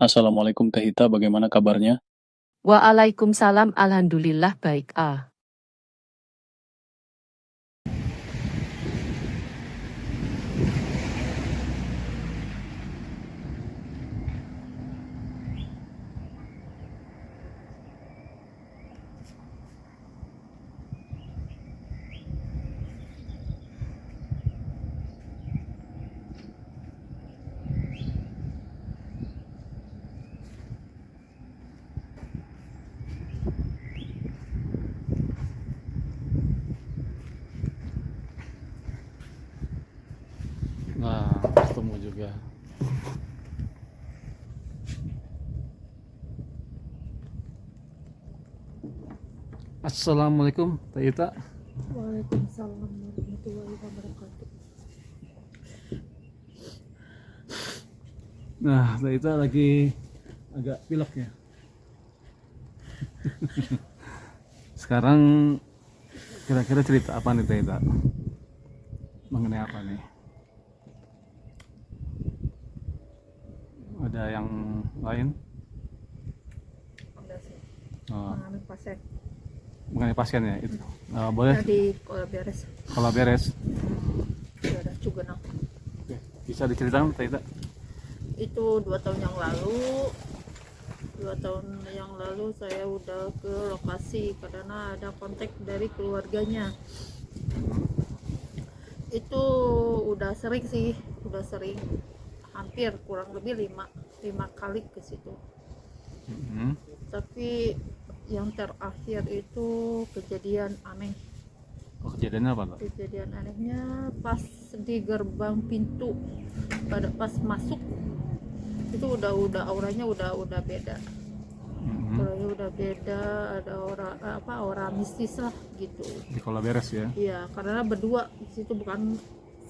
Assalamualaikum Teh Ita, bagaimana kabarnya? Waalaikumsalam, alhamdulillah baik. Nah, ketemu juga. Assalamualaikum, Teh Ita. Waalaikumsalam warahmatullahi wabarakatuh. Nah, Teh Ita lagi agak pilek ya. Sekarang kira-kira cerita apa nih Teh Ita? Mengenai apa nih? Ada yang lain? Udah sih, Oh, mengalami pasien. mengenai pasien ya itu. Boleh Tadi kalau beres, kalau beres. ya udah juga nak. Oke, bisa diceritakan Teh Ita? Itu 2 tahun yang lalu. 2 tahun yang lalu saya udah ke lokasi karena ada kontak dari keluarganya. Itu udah sering sih, hampir kurang lebih lima kali ke situ. Mhm. Tapi yang terakhir itu kejadian aneh. Oh, kejadiannya apa Pak? Kejadian anehnya pas di gerbang pintu, pas masuk itu udah auranya udah beda. Mhm. Auranya udah beda, ada aura mistis lah gitu. Di kalau beres ya, Iya, karena berdua di situ, bukan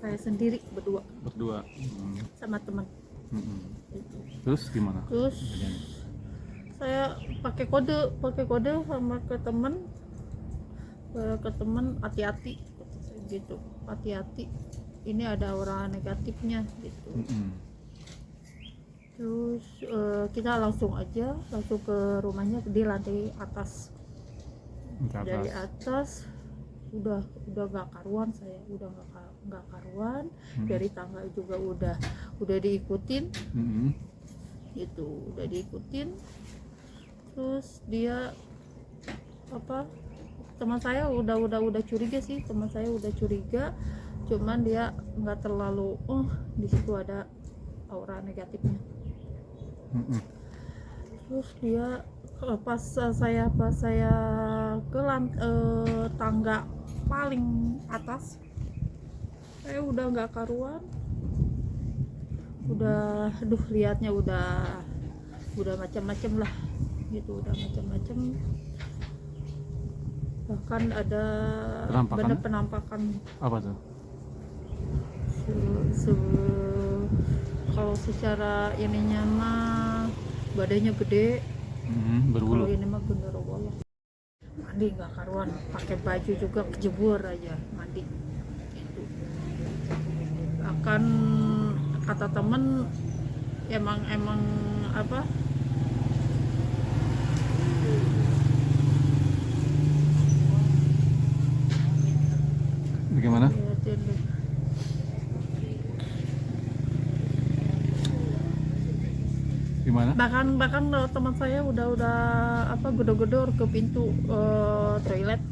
saya sendiri, berdua berdua. sama teman. Mhm. Terus gimana? Terus Kejadiannya? saya pakai kode sama ke teman, hati-hati gitu, hati-hati, ini ada aura negatifnya gitu. Mhm. Terus kita langsung ke rumahnya di lantai atas. Ke atas. Dari atas udah gak karuan, saya udah nggak karuan. Dari tangga juga udah diikutin Mhm. gitu, udah diikutin. Terus dia teman saya udah curiga sih, cuman dia nggak terlalu di situ ada aura negatifnya. Mhm. Terus dia pas saya ke tangga paling atas, saya udah nggak karuan, liatnya udah macam-macam lah gitu, udah macam-macam. Bahkan ada Penampakan? penampakan. Apa tuh? Kalau secara ininya mah badannya gede. Berbulu. Kalau ini mah genderuwo, mandi nggak karuan, pakai baju juga kejebur aja mandi itu. Akan kata temen, emang apa, Bagaimana? liatin deh. Gimana? bahkan teman saya udah gedor-gedor ke pintu toilet.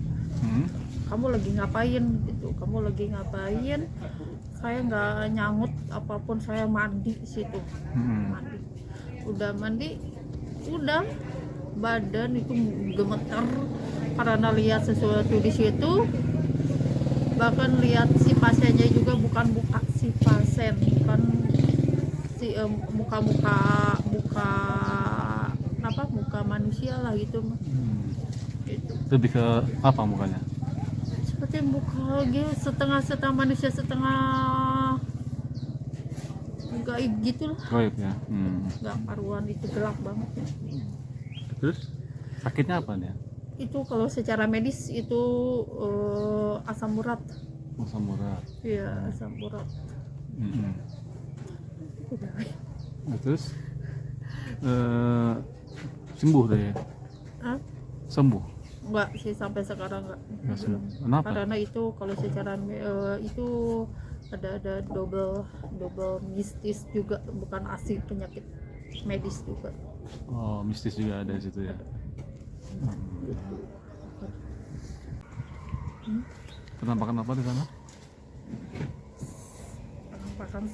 Kamu lagi ngapain gitu, saya nggak nyangut apapun, saya mandi situ. Mandi udah badan itu gemeter karena lihat sesuatu di situ. Bahkan lihat si pasiennya juga, bukan si pasien, bukan si muka manusia lah gitu mah. Gitu. Lebih ke apa mukanya? Seperti muka gitu, setengah manusia, setengah gaib gitu lah. Gaib ya. Nggak karuan, itu gelap banget ya. Terus sakitnya apa dia? Itu kalau secara medis itu asam urat. Asam urat. Iya, asam urat. Nah, terus eh, sembuh deh. Hah? Sembuh. Enggak sih sampai sekarang enggak. Nggak sembuh. Kenapa? Karena itu kalau secara itu ada double mistis juga, bukan asli penyakit medis juga. Oh, mistis juga ada di situ ya. Penampakan apa di sana? Penampakan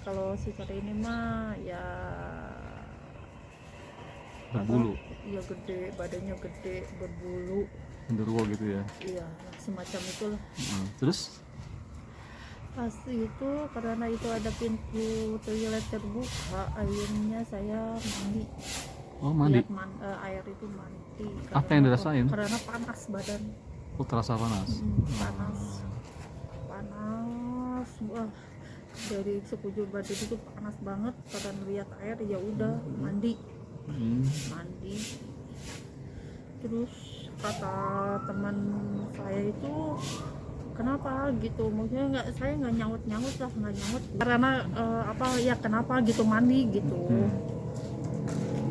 kalau secara ini mah ya Berbulu, iya gede, badannya gede, berbulu, genderuwo gitu ya. iya semacam itulah. Terus? Pas itu karena itu ada pintu toilet terbuka, akhirnya saya mandi. Oh, mandi. Lihat air itu mandi. Apa yang dirasain? Karena panas badan. Oh, terasa panas. Panas. Wah, dari sekujur badan itu panas banget. Karena lihat air ya udah mandi. Mandi. Terus kata teman saya itu, kenapa gitu, maksudnya saya nggak nyaut karena apa ya, kenapa gitu mandi gitu.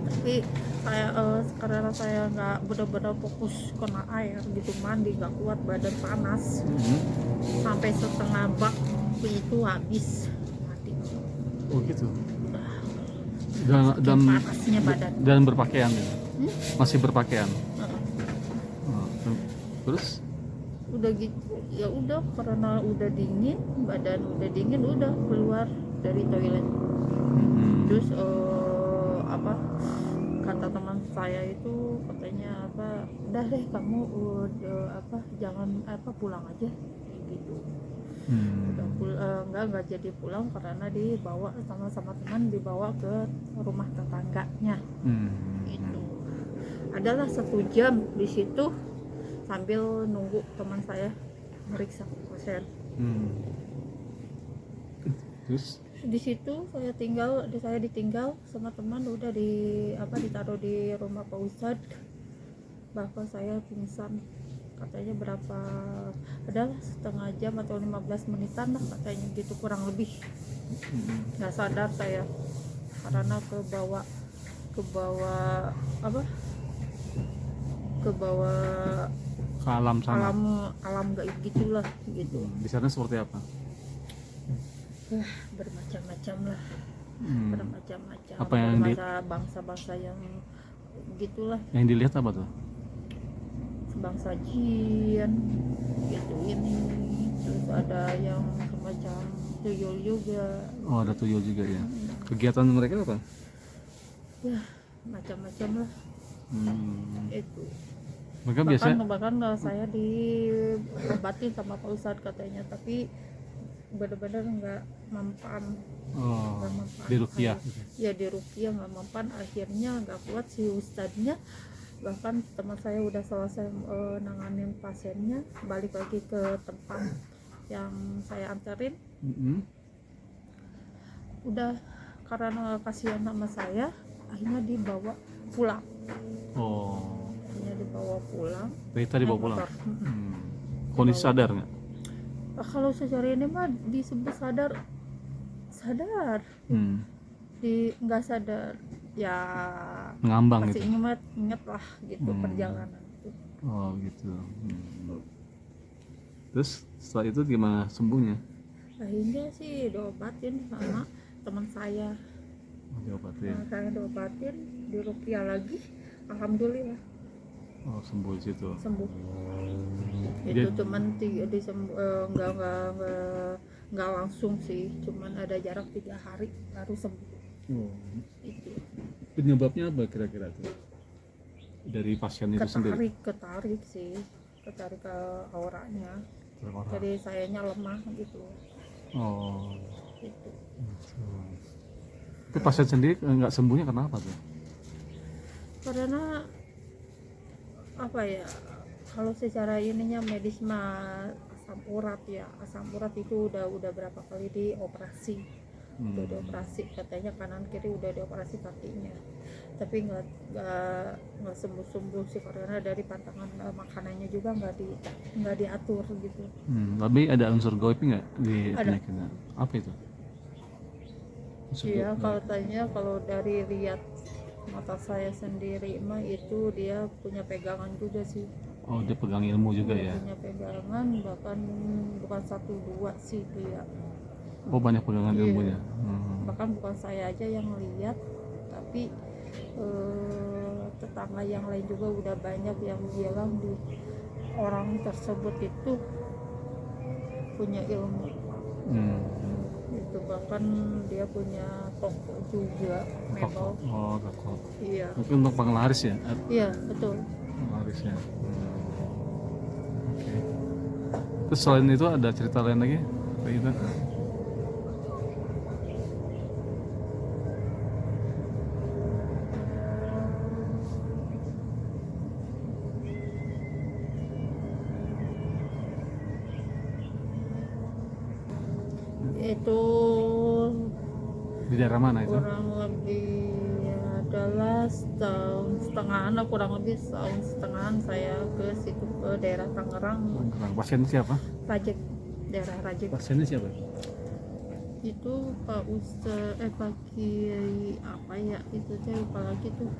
Tapi saya karena saya nggak benar-benar fokus kena air gitu, mandi nggak kuat, badan panas sampai setengah bak itu habis mati. Oh gitu. Dan panasnya badan. Dan berpakaian ya? Masih berpakaian. Terus? Udah gitu ya udah, karena udah dingin, badan udah dingin, udah keluar dari toilet. Terus apa kata teman saya itu, katanya apa, udah deh kamu apa jangan apa pulang aja gitu. Udah nggak jadi pulang karena dibawa sama teman, dibawa ke rumah tetangganya. Itu adalah 1 jam di situ sambil nunggu teman saya meriksa pasien. Terus Di situ saya ditinggal sama teman, udah ditaruh di rumah Pak Ustadz. Bapak saya pingsan, katanya adalah setengah jam atau 15 menitan lah katanya gitu, kurang lebih. Nggak sadar saya karena ke bawah apa, ke bawah ke alam sana. alam gaib gitulah gitu. Di sana seperti apa? Bermacam-macam lah. Bermacam-macam. Apa yang bangsa-bangsa yang gitulah, Yang dilihat apa tuh? bangsa jin gitu ini. Terus ada yang semacam tuyul juga. Oh, ada tuyul juga ya. Kegiatan mereka apa? Ya macam-macam lah. Itu Mereka biasanya bahkan saya diobatin sama Pak Ustadz katanya, tapi benar-benar nggak mempan. Nggak mempan. Di ruqyah. Ya di ruqyah nggak mempan, akhirnya nggak kuat si ustadznya. Bahkan teman saya udah selesai nanganin pasiennya, balik lagi ke tempat yang saya anterin. Udah karena kasihan sama saya, akhirnya dibawa pulang. Akhirnya dibawa pulang. Rita dibawa pulang. Motor. Kondisi sadar nggak? Kalau secara ini mah disebut sadar, nggak sadar ya, Ngambang masih gitu. inget lah gitu perjalanan itu. Oh gitu. Terus setelah itu gimana sembuhnya? Akhirnya sih diobatin sama teman saya. Diobatin. Saya diobatin, di ruqyah lagi, alhamdulillah Oh, sembuh di situ. sembuh. Dia- Itu cuman nggak langsung sih, cuman ada jarak 3 hari baru sembuh. Itu Penyebabnya apa kira-kira tuh? Dari pasien itu sendiri? ketarik ke auranya. Jadi sayanya lemah gitu. Oh. Gitu. Tapi pasien sendiri nggak sembuhnya kenapa tuh? Karena apa ya, kalau secara ininya medis mah asam urat itu udah berapa kali dioperasi. Udah dioperasi, katanya kanan kiri udah dioperasi kakinya, tapi nggak sembuh sih, karena dari pantangan makanannya juga nggak diatur gitu. Tapi ada unsur gaib nggak di Ada. penyakitnya? Apa itu? Unsur Iya, gaib? kalau tanya, kalau dari lihat mata saya sendiri mah itu dia punya pegangan juga sih. Oh, dia pegang ilmu juga ya. Punya pegangan, bahkan bukan satu dua sih dia. Oh, banyak pegangan Iya. ilmunya. Bahkan bukan saya aja yang lihat, tapi tetangga yang lain juga udah banyak yang bilang di orang tersebut itu punya ilmu. Itu bahkan dia punya toko juga mebel. Oh, toko. Iya. Mungkin untuk penglaris ya? Iya, betul. Penglarisnya. Oke. Terus selain itu ada cerita lain lagi? Kayak gitu? Itu Di daerah mana itu? kurang lebih adalah kurang lebih setahun setengahan saya ke situ, ke daerah Tangerang, Pasien siapa? Rajek, daerah Rajek. Pasiennya siapa? Itu Pak Pak Kiai apa ya itu saya lupa lagi tuh.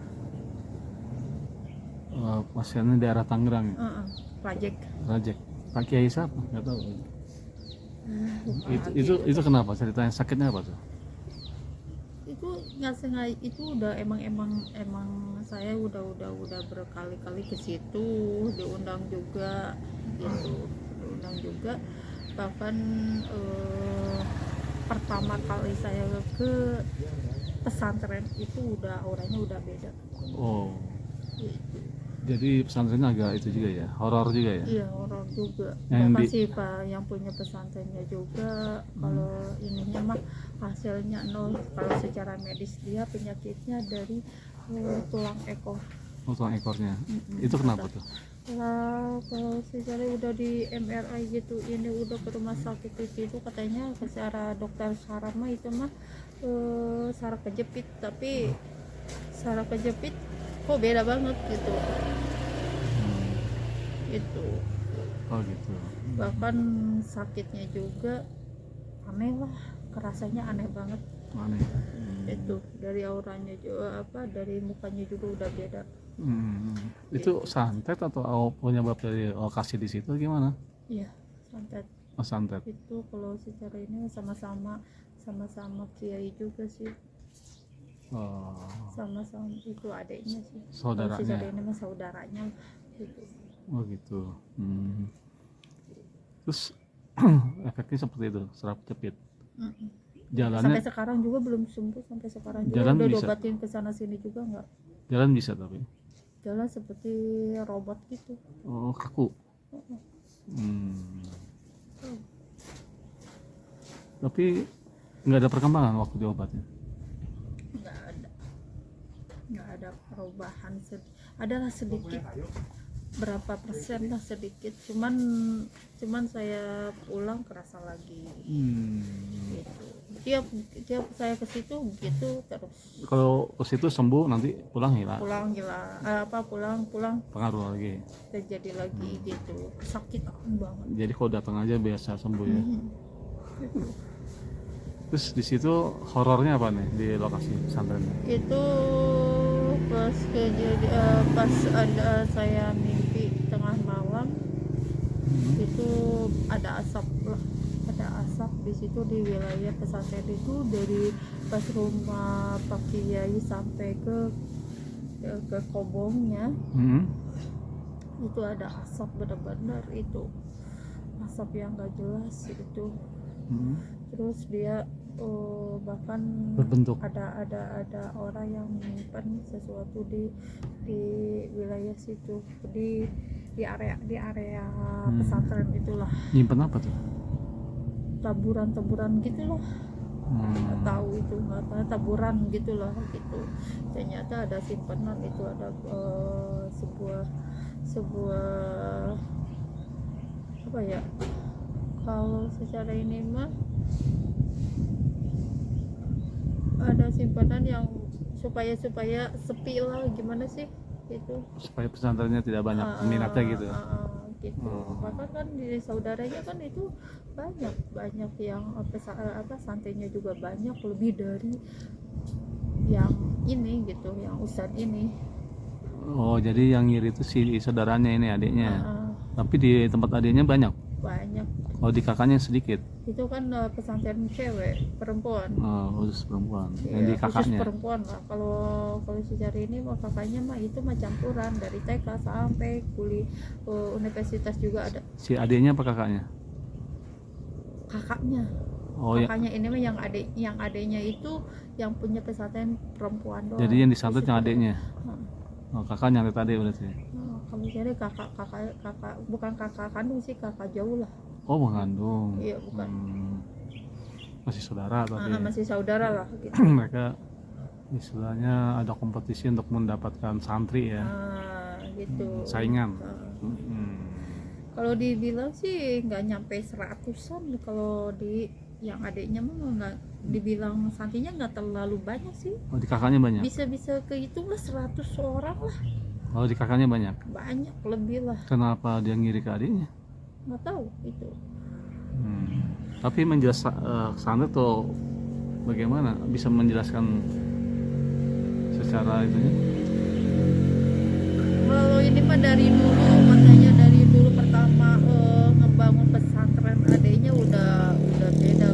Pasiennya daerah Tangerang ya? Rajek. Rajek. Pak Kiai siapa? Nggak tahu. Itu kenapa? Ceritanya sakitnya apa tuh? Itu nggak sengaja, itu udah emang saya udah berkali-kali ke situ, diundang juga gitu, bahkan pertama kali saya ke pesantren itu udah auranya udah beda. Oh, Gitu. jadi pesantrennya agak itu juga ya, horor juga ya? Iya, orang juga. Yang Bahkan di- sih Pak yang punya pesantrennya juga, kalau ininya mah hasilnya nol. Kalau secara medis dia penyakitnya dari tulang ekor. Oh, tulang ekornya. Itu kenapa tuh? Kalau secara udah di MRI gitu, ini udah ke rumah sakit itu katanya secara dokter saraf mah itu mah saraf kejepit, tapi saraf kejepit kok beda banget gitu. Itu Oh gitu. bahkan sakitnya juga aneh lah, kerasanya aneh banget. Aneh. Itu dari auranya juga dari mukanya juga udah beda. Itu santet atau penyebab dari lokasi di situ gimana? Iya, santet. Oh, santet. Itu kalau secara ini sama-sama kiai juga sih, Oh, sama-sama itu adiknya sih. Saudaranya. Kalau secara ini mah saudaranya gitu. oh gitu. Terus efeknya seperti itu, serap jepit. Mm-mm. Jalannya, Sampai sekarang juga belum sembuh, sampai sekarang juga Jalan udah bisa? diobatin ke sana sini juga nggak. jalan bisa tapi. Jalan seperti robot gitu. Oh, kaku. Tapi nggak ada perkembangan waktu diobatin. Nggak ada perubahan, adalah sedikit, berapa persen lah sedikit, cuman saya pulang kerasa lagi gitu. Tiap saya ke situ gitu terus. Kalau ke situ sembuh nanti pulang hilang. Pulang Pengaruh lagi. terjadi lagi gitu, kesakitan banget. Jadi kalau datang aja biasa sembuh ya. Terus di situ horornya apa nih di lokasi pesantren? Itu pas ada saya mimpi tengah malam, itu ada asap di situ di wilayah pesantren itu, dari pas rumah Pak Kiai sampai ke kobongnya itu ada asap, benar-benar itu asap yang gak jelas itu. Terus dia bahkan Berbentuk. ada orang yang menyimpan sesuatu di wilayah situ, di area pesantren itulah, Nyimpen apa tuh? taburan gitu loh. Nggak tahu itu, nggak tahu, taburan gitu loh gitu. Ternyata ada simpanan itu, ada sebuah apa ya, kalau secara ini mah ada simpanan yang supaya sepi lah, gimana sih itu, Supaya pesantrennya tidak banyak peminatnya gitu. gitu. Maka kan di saudaranya kan itu banyak yang santainya juga banyak, lebih dari yang ini gitu, yang ustadz ini. Oh, jadi yang ngiri itu si saudaranya ini, adiknya. Heeh, Tapi di tempat adiknya banyak. banyak. Oh, di kakaknya sedikit. Itu kan pesantren cewek, perempuan. Oh, khusus perempuan. Yang Iya, di khusus kakaknya. perempuan lah. Kalau secara ini mah kakaknya mah itu mah campuran dari TK sampai kuliah universitas juga ada. Si adiknya apa kakaknya? Kakaknya. Oh ya. Kakaknya ini mah yang adiknya itu yang punya pesantren perempuan doang. Jadi yang disantet yang adiknya. Heeh. Oh, kakak nyantet adik berarti. Kalau jadi kakak bukan kakak kandung sih, kakak jauh lah. Oh, mengandung. Iya, bukan. Masih saudara tapi. Masih saudara lah gitu. Mereka istilahnya ada kompetisi untuk mendapatkan santri ya. Gitu. Saingan. Nah, kalau dibilang sih nggak nyampe 100-an. Kalau di yang adiknya mah nggak dibilang santrinya nggak terlalu banyak sih. Oh, di kakaknya banyak. Bisa kehitung lah 100 orang lah. Oh, di kakaknya banyak. Banyak lebih lah. Kenapa dia ngiri ke adiknya? Nggak tahu itu. Tapi menjelaskan santet atau bagaimana? Bisa menjelaskan secara itunya? Kalau ini mah dari dulu, makanya dari dulu pertama ngebangun pesantren adanya udah beda.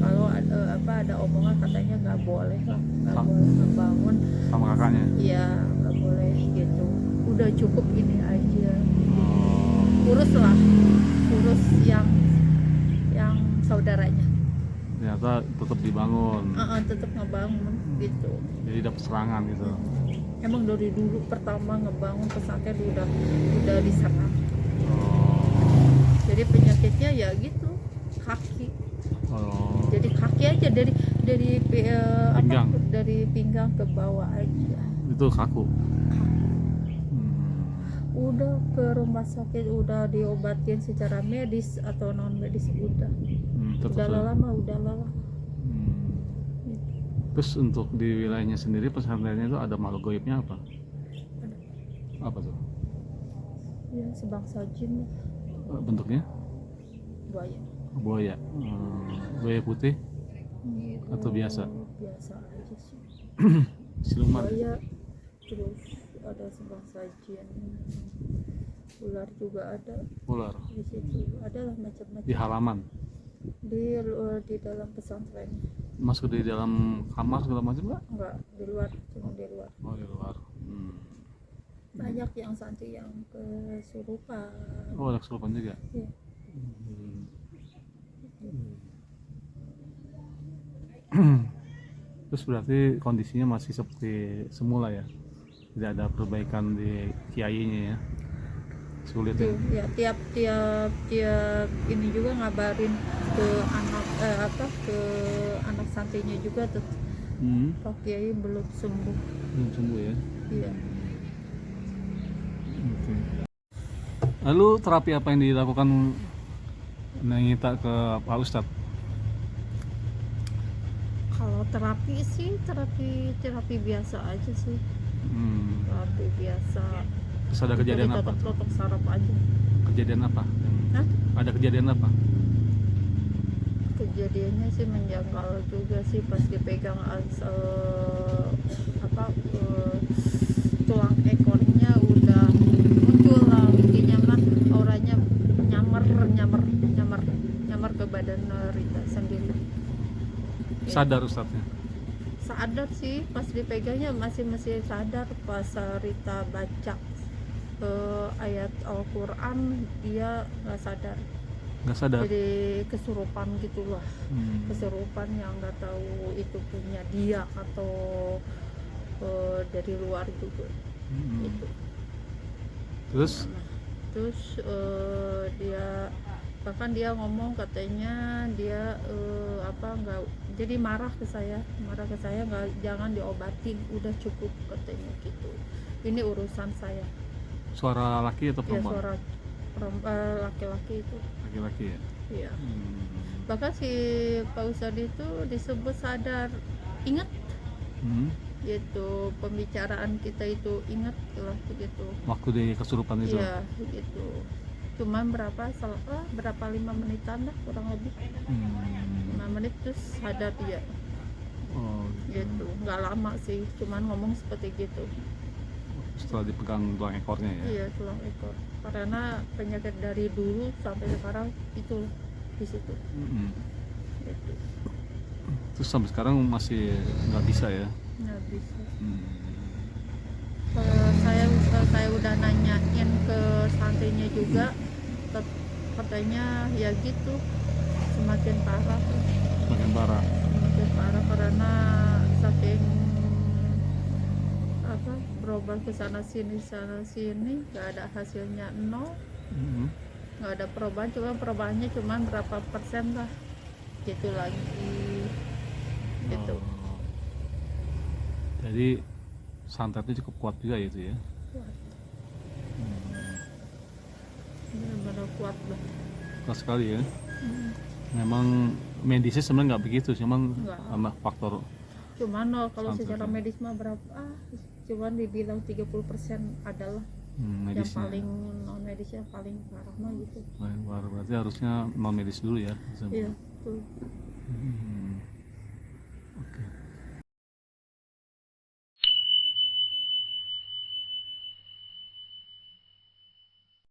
Kalau ada omongan katanya nggak boleh lah, nggak boleh ngebangun Sama kakaknya? Iya, nggak boleh gitu. Udah cukup ini aja. Urus yang saudaranya. Ternyata tetap dibangun. Tetap ngebangun gitu. Jadi dapat serangan gitu. Emang dari dulu pertama ngebangun pesantren udah diserang. Jadi penyakitnya ya gitu, kaki. Jadi kaki aja dari Pinggang. dari pinggang ke bawah aja. Itu kaku. Udah ke rumah sakit, udah diobatin secara medis atau non medis udah. Udah lelah. Terus untuk di wilayahnya sendiri pesantrennya itu ada makhluk gaibnya apa? Apa tuh? Ya sebangsa jin lah. Bentuknya? Buaya. Buaya. Buaya putih Gitu. atau biasa? Biasa aja sih. Siluman. Buaya, terus ada sebangsa jin, ular juga ada Ular. di situ, ada lah macam-macam. Di halaman. Di dalam pesantren. Masuk di dalam kamar segala macam nggak? Enggak, di luar, cuma di luar. Oh, di luar. Banyak yang santri yang kesurupan. Oh, ada kesurupan juga. Iya. Terus berarti kondisinya masih seperti semula ya? Tidak ada perbaikan di kiainya ya? Sulit ya? Ya, tiap ini juga ngabarin ke ke anak santrinya juga Pak Kiai belum sembuh. Belum sembuh ya? Iya. Oke. Lalu terapi apa yang dilakukan Nangita ke Pak Ustadz? Kalau terapi sih terapi biasa aja sih. Terapi biasa. Terus ada kejadian apa? Totok saraf aja. Kejadian apa? Hah? Ada kejadian apa? Kejadiannya sih menjangkau juga sih pas dipegang tulang ekornya udah muncul lah, intinya mah auranya nyamar ke badan Rita sendiri. Sadar Ustadznya? Sadar sih pas dipegangnya masih sadar. Pas Rita baca ayat Al-Quran dia nggak sadar. Nggak sadar? Jadi kesurupan gitulah. Kesurupan yang nggak tahu itu punya dia atau dari luar juga. Itu. Terus dia bahkan dia ngomong katanya dia nggak jadi marah ke saya nggak, jangan diobatin, udah cukup katanya gitu, ini urusan saya. Suara laki atau Ya, perempuan? suara laki-laki itu. Laki-laki ya? Iya. Bahkan si Pak Ustadz itu disebut sadar, ingat gitu, pembicaraan kita itu ingat lah begitu. Waktu di kesurupan itu? Iya gitu, cuman berapa 5 menitan lah kurang lebih. 5 menit terus sadar dia Oh, gitu. Nggak lama sih, cuman ngomong seperti gitu. setelah dipegang tulang ekornya ya. Iya, tulang ekor. Karena penyakit dari dulu sampai sekarang itu di situ. Mm-mm. Gitu. Terus sampai sekarang masih nggak bisa ya. Nggak bisa. Hmm. Saya udah nanyain ke santrinya juga, katanya ya gitu, semakin parah tuh. Semakin parah. Semakin parah karena saking apa, berobat ke sana sini nggak ada hasilnya, nol. Mm-mm. Nggak ada perubahan, perubahannya cuma berapa persen lah gitu lagi gitu. Oh. Jadi santetnya cukup kuat juga ya itu ya. Kuat. Benar-benar kuat lah. Kuat sekali ya. Hmm. Memang medisnya sebenarnya nggak begitu, cuman Nggak. sama faktor Cuman kalau Santet, secara ya. medis mah berapa, cuman dibilang 30% adalah yang medisnya. paling non medisnya paling parah mah gitu. Paling parah. Berarti harusnya non medis dulu ya. Iya tuh. Hmm. Oke.